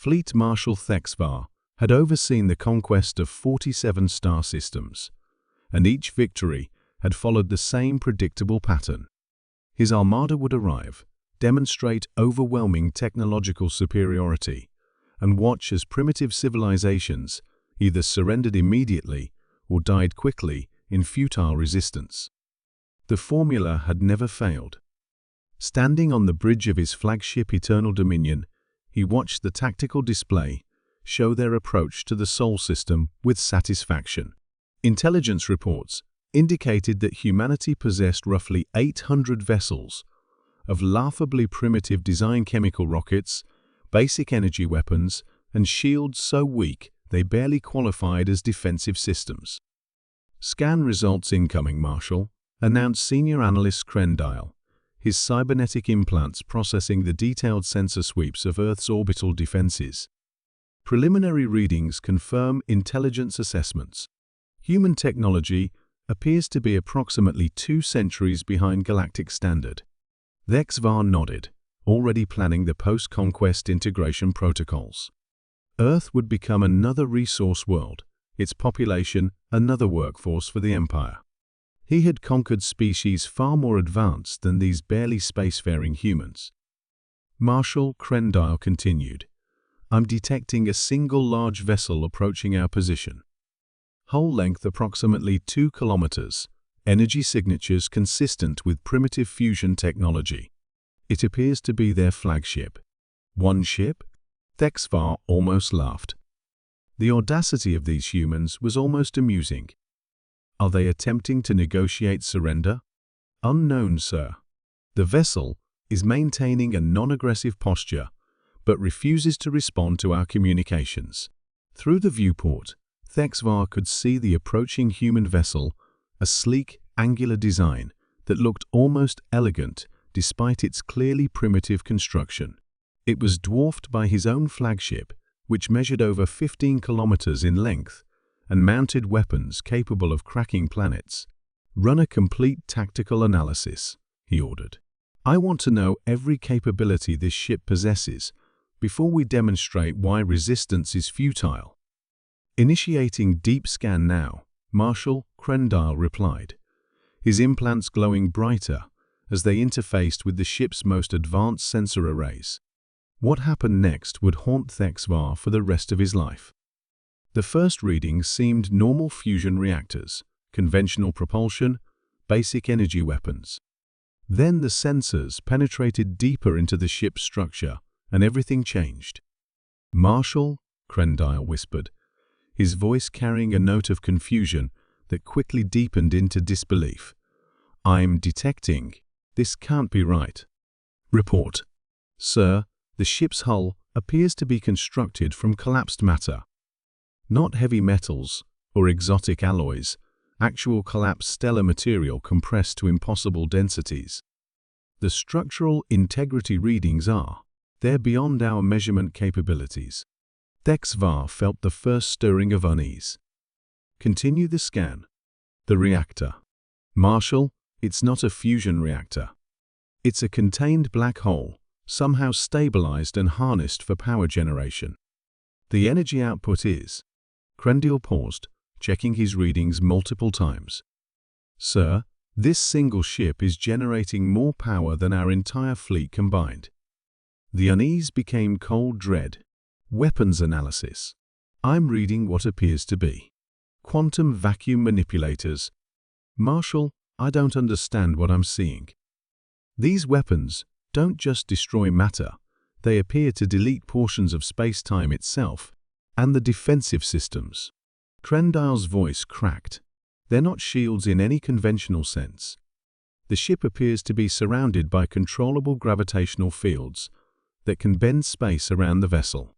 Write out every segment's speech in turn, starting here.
Fleet Marshal Thexvar had overseen the conquest of 47 star systems, and each victory had followed the same predictable pattern. His armada would arrive, demonstrate overwhelming technological superiority, and watch as primitive civilizations either surrendered immediately or died quickly in futile resistance. The formula had never failed. Standing on the bridge of his flagship Eternal Dominion, he watched the tactical display show their approach to the Sol system with satisfaction. Intelligence reports indicated that humanity possessed roughly 800 vessels of laughably primitive design chemical rockets, basic energy weapons, and shields so weak they barely qualified as defensive systems. "Scan results incoming, Marshal," announced Senior Analyst Crendile, his cybernetic implants processing the detailed sensor sweeps of Earth's orbital defenses. Preliminary readings confirm intelligence assessments. Human technology appears to be approximately 2 centuries behind galactic standard. Thexvar nodded, already planning the post-conquest integration protocols. Earth would become another resource world, its population another workforce for the Empire. He had conquered species far more advanced than these barely spacefaring humans. Marshal Crendile continued, "I'm detecting a single large vessel approaching our position. Hull length approximately 2 kilometers, energy signatures consistent with primitive fusion technology. It appears to be their flagship." "One ship?" Thexvar almost laughed. The audacity of these humans was almost amusing. "Are they attempting to negotiate surrender?" "Unknown, sir. The vessel is maintaining a non-aggressive posture, but refuses to respond to our communications." Through the viewport, Thexvar could see the approaching human vessel, a sleek, angular design that looked almost elegant despite its clearly primitive construction. It was dwarfed by his own flagship, which measured over 15 kilometers in length and mounted weapons capable of cracking planets. "Run a complete tactical analysis," he ordered. "I want to know every capability this ship possesses before we demonstrate why resistance is futile." "Initiating deep scan now," Marshal Crendile replied, his implants glowing brighter as they interfaced with the ship's most advanced sensor arrays. What happened next would haunt Thexvar for the rest of his life. The first readings seemed normal fusion reactors, conventional propulsion, basic energy weapons. Then the sensors penetrated deeper into the ship's structure, and everything changed. "Marshal," Crendile whispered, his voice carrying a note of confusion that quickly deepened into disbelief. "I'm detecting. This can't be right." "Report." "Sir, the ship's hull appears to be constructed from collapsed matter. Not heavy metals or exotic alloys, actual collapsed stellar material compressed to impossible densities. The structural integrity readings they're beyond our measurement capabilities." Thexvar felt the first stirring of unease. "Continue the scan." "The reactor." "Marshal, it's not a fusion reactor. It's a contained black hole, somehow stabilized and harnessed for power generation." "The energy output is..." Crendile paused, checking his readings multiple times. "Sir, this single ship is generating more power than our entire fleet combined." The unease became cold dread. "Weapons analysis." "I'm reading what appears to be quantum vacuum manipulators." "Marshal, I don't understand what I'm seeing. These weapons don't just destroy matter, they appear to delete portions of space-time itself and the defensive systems." Crendile's voice cracked. "They're not shields in any conventional sense. The ship appears to be surrounded by controllable gravitational fields that can bend space around the vessel."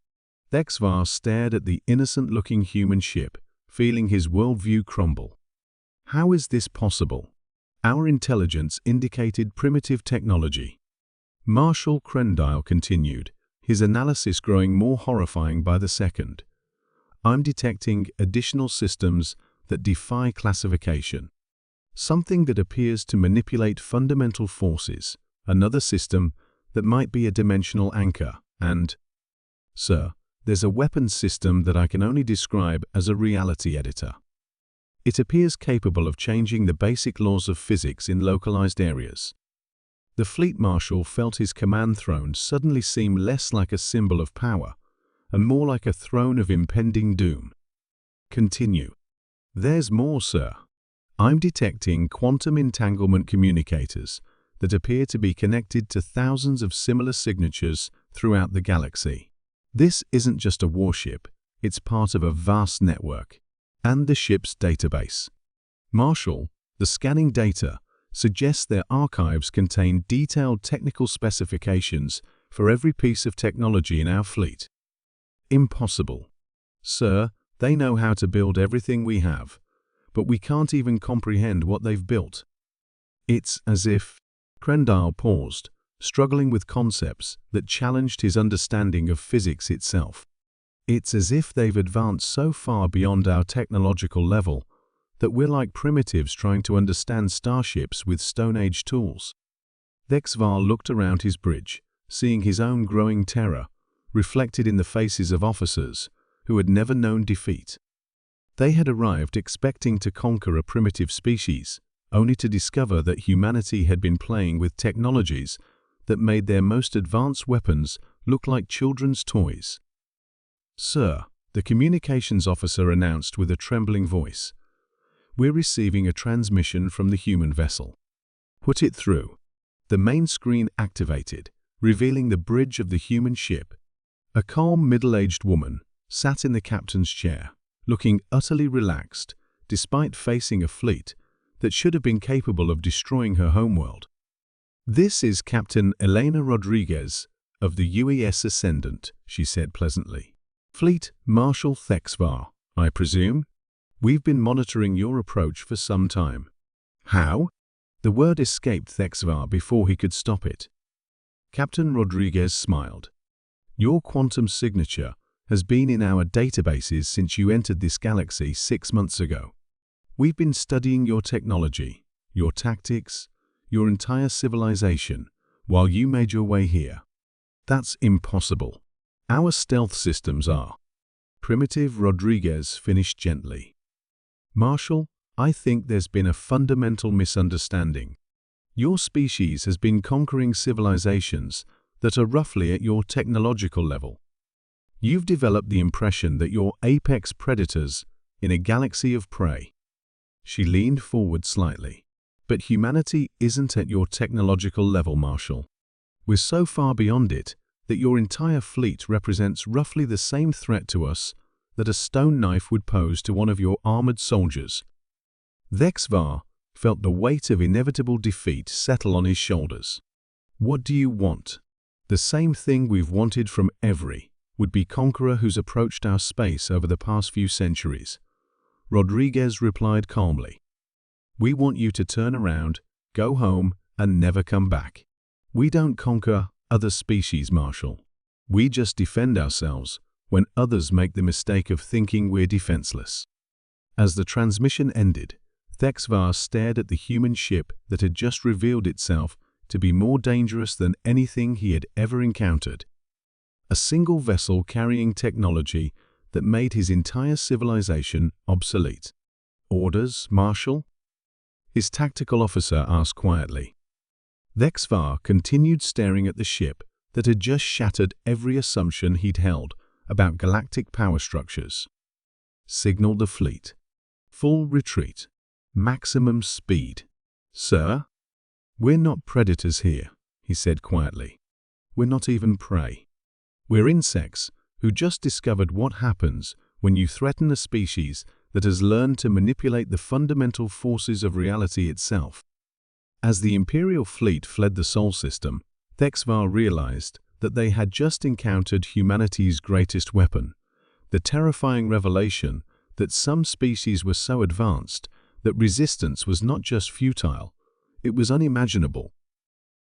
Thexvar stared at the innocent-looking human ship, feeling his worldview crumble. "How is this possible? Our intelligence indicated primitive technology." Marshal Crendile continued, his analysis growing more horrifying by the second. "I'm detecting additional systems that defy classification. Something that appears to manipulate fundamental forces, another system that might be a dimensional anchor, and..." "Sir, there's a weapons system that I can only describe as a reality editor. It appears capable of changing the basic laws of physics in localized areas. The Fleet Marshal felt his command throne suddenly seem less like a symbol of power and more like a throne of impending doom. Continue. There's more, sir. I'm detecting quantum entanglement communicators that appear to be connected to thousands of similar signatures throughout the galaxy. This isn't just a warship, it's part of a vast network. And the ship's database. Marshal, the scanning data suggests their archives contain detailed technical specifications for every piece of technology in our fleet. Impossible. Sir, they know how to build everything we have, but we can't even comprehend what they've built. It's as if Krendile paused, struggling with concepts that challenged his understanding of physics itself. It's as if they've advanced so far beyond our technological level that we're like primitives trying to understand starships with Stone Age tools. Thexvar looked around his bridge, seeing his own growing terror reflected in the faces of officers who had never known defeat. They had arrived expecting to conquer a primitive species, only to discover that humanity had been playing with technologies that made their most advanced weapons look like children's toys. Sir, the communications officer announced with a trembling voice, we're receiving a transmission from the human vessel. Put it through. The main screen activated, revealing the bridge of the human ship. A calm, middle-aged woman sat in the captain's chair, looking utterly relaxed, despite facing a fleet that should have been capable of destroying her homeworld. This is Captain Elena Rodriguez of the UES Ascendant, she said pleasantly. Fleet Marshal Thexvar, I presume? We've been monitoring your approach for some time. How? The word escaped Thexvar before he could stop it. Captain Rodriguez smiled. Your quantum signature has been in our databases since you entered this galaxy 6 months ago. We've been studying your technology, your tactics, your entire civilization, while you made your way here. That's impossible. Our stealth systems are. Primitive Rodriguez finished gently. Marshal, I think there's been a fundamental misunderstanding. Your species has been conquering civilizations that are roughly at your technological level. You've developed the impression that you're apex predators in a galaxy of prey. She leaned forward slightly. But humanity isn't at your technological level, Marshal. We're so far beyond it that your entire fleet represents roughly the same threat to us that a stone knife would pose to one of your armored soldiers. Thexvar felt the weight of inevitable defeat settle on his shoulders. What do you want? The same thing we've wanted from every would-be conqueror who's approached our space over the past few centuries. Rodriguez replied calmly. We want you to turn around, go home, and never come back. We don't conquer other species, Marshal. We just defend ourselves when others make the mistake of thinking we're defenseless. As the transmission ended, Thexvar stared at the human ship that had just revealed itself to be more dangerous than anything he had ever encountered. A single vessel carrying technology that made his entire civilization obsolete. Orders, Marshal? His tactical officer asked quietly. Thexvar continued staring at the ship that had just shattered every assumption he'd held about galactic power structures. Signal the fleet. Full retreat. Maximum speed. Sir? We're not predators here, he said quietly. We're not even prey. We're insects who just discovered what happens when you threaten a species that has learned to manipulate the fundamental forces of reality itself. As the Imperial fleet fled the Sol system, Thexvar realized that they had just encountered humanity's greatest weapon, the terrifying revelation that some species were so advanced that resistance was not just futile, it was unimaginable.